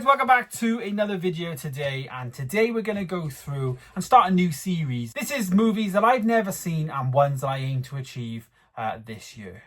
guys, welcome back to another video today, and today we're going to go through and start a new series. This is movies that I've never seen and ones that I aim to achieve this year.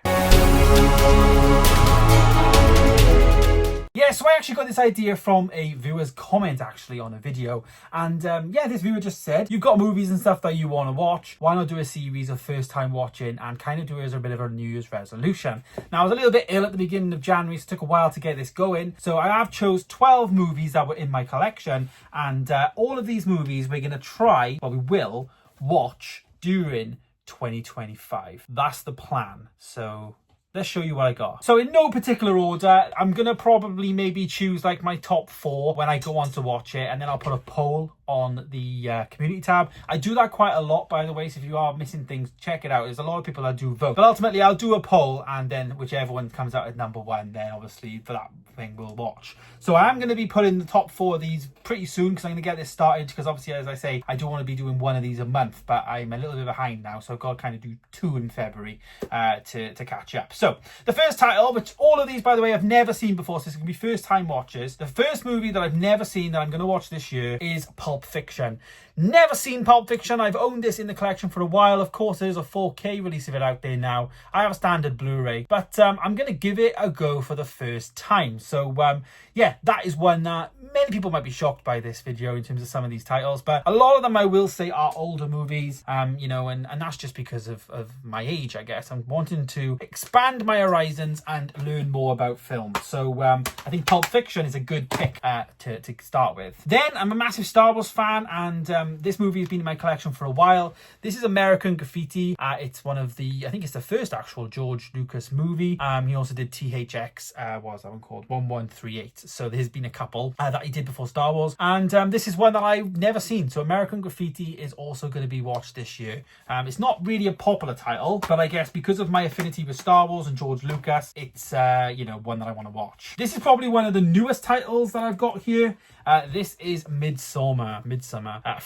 Yeah, so I actually got this idea from a viewer's comment actually on a video, and yeah, this viewer just said, you've got movies and stuff that you want to watch, why not do a series of first time watching and kind of do it as a bit of a New Year's resolution. Now, I was a little bit ill at the beginning of January, so it took a while to get this going, so I have chose 12 movies that were in my collection, and all of these movies we're going to try, well, we will watch during 2025. That's the plan. So let's show you what I got. So in no particular order, I'm going to probably maybe choose like my top 4 when I go on to watch it, and then I'll put a poll on the community tab. I do that quite a lot, by the way, so if you are missing things, check it out. There's a lot of people that do vote, but ultimately I'll do a poll, and then whichever one comes out at number 1, then obviously for that thing we'll watch. So I am going to be putting the top 4 of these pretty soon, because I'm going to get this started, because obviously, as I say, I do want to be doing one of these a month, but I'm a little bit behind now, so I've got to kind of do 2 in February to catch up. So the first title, which all of these, by the way, I've never seen before, so it's going to be first time watchers. The first movie that I've never seen that I'm going to watch this year is Pulp Fiction. Never seen Pulp Fiction. I've owned this in the collection for a while. Of course, there's a 4K release of it out there now. I have a standard Blu-ray, but I'm going to give it a go for the first time. So yeah, that is one that many people might be shocked by this video in terms of some of these titles, but a lot of them I will say are older movies, you know, and that's just because of my age, I guess. I'm wanting to expand my horizons and learn more about film. So I think Pulp Fiction is a good pick to start with. Then I'm a massive Star Wars fan, and this movie has been in my collection for a while. This is American Graffiti. It's one of the, I think it's the first actual George Lucas movie. He also did THX, what was that one called? 1138. So there's been a couple that he did before Star Wars. And this is one that I've never seen. So American Graffiti is also going to be watched this year. It's not really a popular title, but I guess because of my affinity with Star Wars and George Lucas, it's, you know, one that I want to watch. This is probably one of the newest titles that I've got here. This is Midsommar.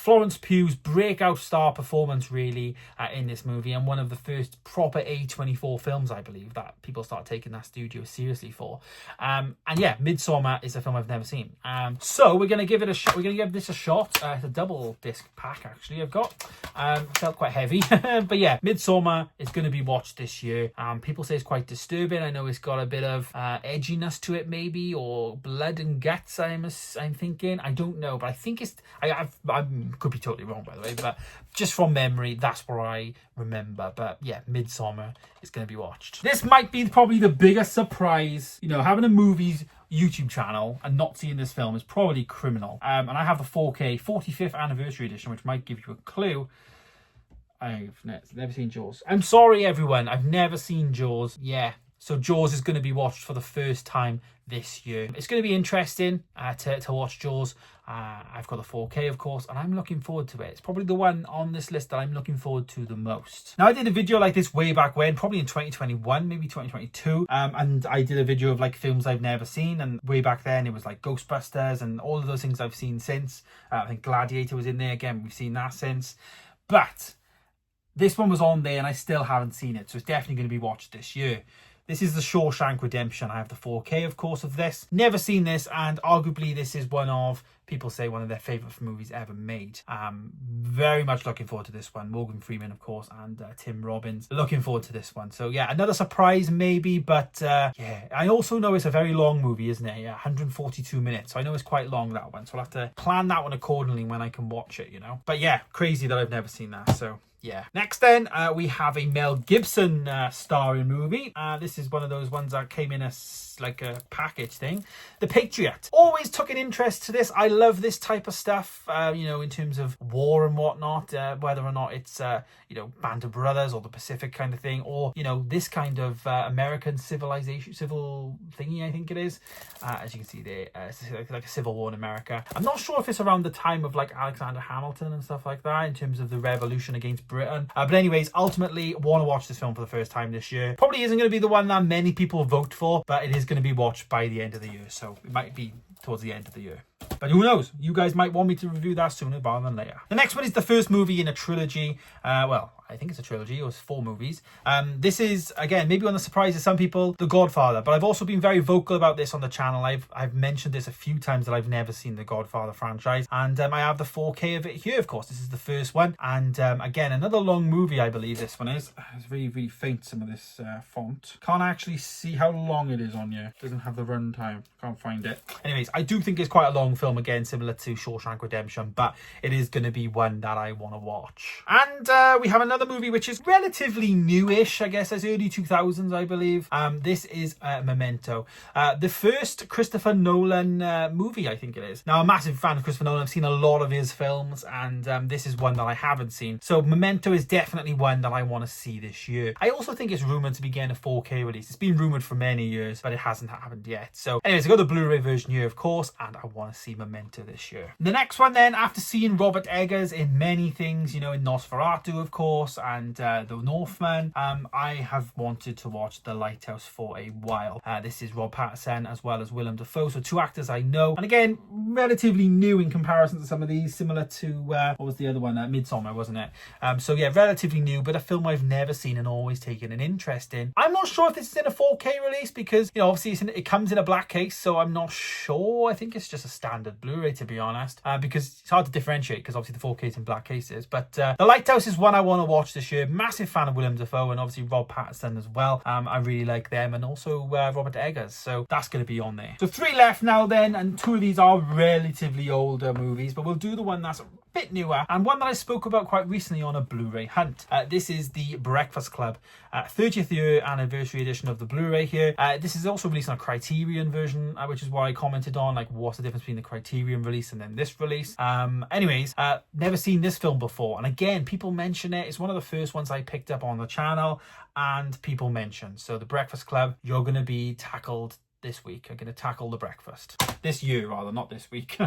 Florence Pugh's breakout star performance, really, in this movie, and one of the first proper A24 films, I believe, that people start taking that studio seriously for. And yeah, Midsommar is a film I've never seen. So we're going to give it a shot. We're going to give this a shot. It's a double disc pack, actually, I've got. Felt quite heavy. But yeah, Midsommar is going to be watched this year. People say it's quite disturbing. I know it's got a bit of edginess to it, maybe, or blood and guts, I'm thinking. I don't know, but I think it's... I could be totally wrong, by the way, but just from memory, that's what I remember. But yeah, Midsommar is going to be watched. This might be probably the biggest surprise. You know, having a movies YouTube channel and not seeing this film is probably criminal. And I have the 4K 45th anniversary edition, which might give you a clue. I've never seen Jaws. I'm sorry, everyone. I've never seen Jaws. Yeah. So Jaws is going to be watched for the first time this year. It's going to be interesting to watch Jaws. I've got the 4K, of course, and I'm looking forward to it. It's probably the one on this list that I'm looking forward to the most. Now, I did a video like this way back when, probably in 2021, maybe 2022. And I did a video of like films I've never seen. And way back then, it was like Ghostbusters and all of those things I've seen since. I think Gladiator was in there again. We've seen that since. But this one was on there and I still haven't seen it. So it's definitely going to be watched this year. This is The Shawshank Redemption. I have the 4K, of course, of this. Never seen this, and arguably this is one of, people say, one of their favourite movies ever made. Very much looking forward to this one. Morgan Freeman, of course, and Tim Robbins. Looking forward to this one. So yeah, another surprise maybe, but yeah. I also know it's a very long movie, isn't it? Yeah, 142 minutes. So I know it's quite long, that one. So I'll have to plan that one accordingly when I can watch it, you know. But yeah, crazy that I've never seen that, so... yeah. Next then, we have a Mel Gibson starring movie. This is one of those ones that came in as like a package thing. The Patriot. Always took an interest to this. I love this type of stuff, you know, in terms of war and whatnot, whether or not it's, you know, Band of Brothers or the Pacific kind of thing, or, you know, this kind of American civilization, civil thingy, I think it is. As you can see there, it's like a civil war in America. I'm not sure if it's around the time of like Alexander Hamilton and stuff like that in terms of the revolution against Britain. But anyways, ultimately, want to watch this film for the first time this year. Probably isn't going to be the one that many people vote for, but it is going to be watched by the end of the year. So it might be towards the end of the year. But who knows? You guys might want me to review that sooner rather than later. The next one is the first movie in a trilogy. Well, I think it's a trilogy, it was 4 movies. This is, again, maybe one of the surprises some people, The Godfather, but I've also been very vocal about this on the channel. I've mentioned this a few times that I've never seen the Godfather franchise, and I have the 4K of it here, of course. This is the first one, and again, another long movie, I believe this one is. It's really, really faint, some of this font. Can't actually see how long it is on here. It doesn't have the run time. Can't find it. Anyways, I do think it's quite a long film, again, similar to Shawshank Redemption, but it is going to be one that I want to watch. And we have another movie which is relatively newish, I guess, as early 2000s, I believe. This is Memento, the first Christopher Nolan movie, I think it is. Now, I'm a massive fan of Christopher Nolan. I've seen a lot of his films, and this is one that I haven't seen. So Memento is definitely one that I want to see this year. I also think it's rumoured to be getting a 4K release. It's been rumoured for many years, but it hasn't happened yet. So anyways, I got the Blu-ray version here, of course, and I want to see Memento this year. The next one then, after seeing Robert Eggers in many things, you know, in Nosferatu, of course, and The Northman, I have wanted to watch The Lighthouse for a while. This is Rob Pattinson as well as Willem Dafoe, so 2 actors I know, and again, relatively new in comparison to some of these, similar to, what was the other one? Midsommar, wasn't it? So yeah, relatively new, but a film I've never seen and always taken an interest in. I'm not sure if this is in a 4K release because, you know, obviously it comes in a black case, so I'm not sure. I think it's just a standard Blu-ray, to be honest, because it's hard to differentiate because obviously the 4K is in black cases. But The Lighthouse is one I want to watch this year. Massive fan of Willem Dafoe and obviously Rob Pattinson as well. I really like them, and also Robert Eggers, so that's going to be on there. So 3 left now then, and 2 of these are relatively older movies, but we'll do the one that's bit newer, and one that I spoke about quite recently on a Blu-ray hunt. This is The Breakfast Club, 30th year anniversary edition of the Blu-ray here. This is also released on a Criterion version, which is what I commented on, like what's the difference between the Criterion release and then this release. Anyways, never seen this film before, and again, people mention it. It's one of the first ones I picked up on the channel, and people mention. So The Breakfast Club, you're going to be tackled this week. I'm going to tackle The Breakfast. This year, rather, not this week.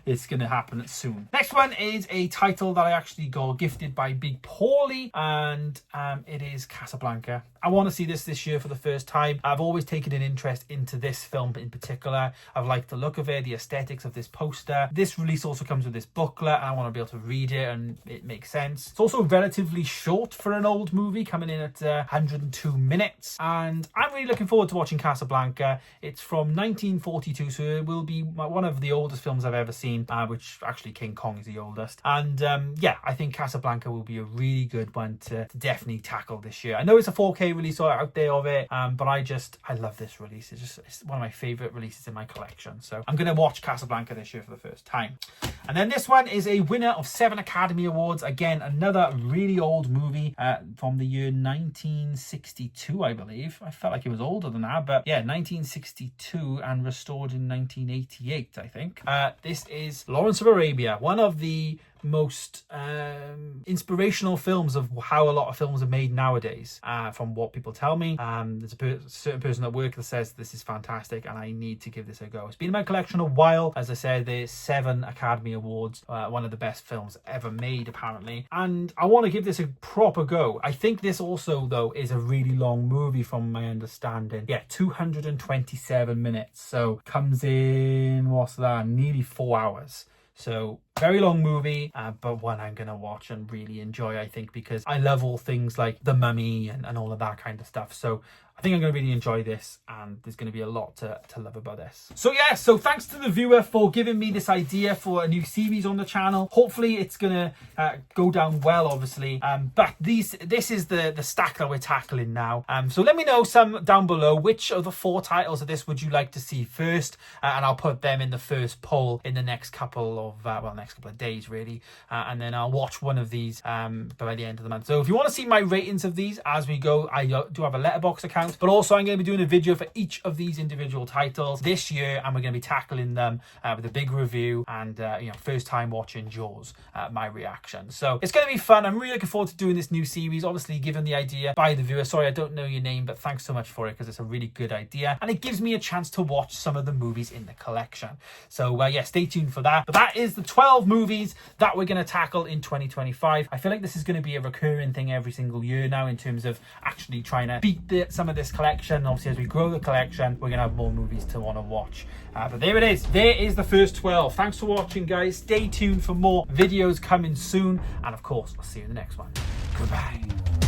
It's going to happen soon. Next one is a title that I actually got gifted by Big Paulie, and it is Casablanca. I want to see this year for the first time. I've always taken an interest into this film in particular. I've liked the look of it, the aesthetics of this poster. This release also comes with this booklet, and I want to be able to read it, and it makes sense. It's also relatively short for an old movie, coming in at 102 minutes, and I'm really looking forward to watching Casablanca. It's from 1942, so it will be one of the oldest films I've ever seen, which actually King Kong is the oldest. And yeah, I think Casablanca will be a really good one to definitely tackle this year. I know it's a 4K release out there of it, but I love this release. It's one of my favourite releases in my collection. So I'm going to watch Casablanca this year for the first time. And then this one is a winner of 7 Academy Awards. Again, another really old movie from the year 1962, I believe. I felt like it was older than that, but yeah, 1962 and restored in 1988, I think. This is Lawrence of Arabia, one of the most inspirational films of how a lot of films are made nowadays, from what people tell me. There's a certain person at work that says this is fantastic and I need to give this a go. It's been in my collection a while. As I said, there's 7 Academy Awards, one of the best films ever made apparently, and I want to give this a proper go. I think this also though is a really long movie from my understanding. Yeah, 227 minutes, so comes in, what's that, nearly 4 hours. So very long movie, but one I'm going to watch and really enjoy, I think, because I love all things like The Mummy and all of that kind of stuff. So I think I'm going to really enjoy this, and there's going to be a lot to love about this. So yeah, so thanks to the viewer for giving me this idea for a new series on the channel. Hopefully it's going to go down well, obviously. But this is the stack that we're tackling now. So let me know some down below, which of the 4 titles of this would you like to see first? And I'll put them in the first poll in the next couple of, next couple of days really. And then I'll watch one of these by the end of the month. So if you want to see my ratings of these as we go, I do have a Letterboxd account. But also I'm going to be doing a video for each of these individual titles this year, and we're going to be tackling them with a big review and first time watching Jaws, my reaction. So it's going to be fun. I'm really looking forward to doing this new series, obviously given the idea by the viewer. Sorry, I don't know your name, but thanks so much for it, because it's a really good idea and it gives me a chance to watch some of the movies in the collection. So yeah, stay tuned for that. But that is the 12 movies that we're going to tackle in 2025. I feel like this is going to be a recurring thing every single year now, in terms of actually trying to beat some of this collection. Obviously, as we grow the collection, we're going to have more movies to want to watch. But there it is. There is the first 12. Thanks for watching, guys. Stay tuned for more videos coming soon. And of course, I'll see you in the next one. Goodbye.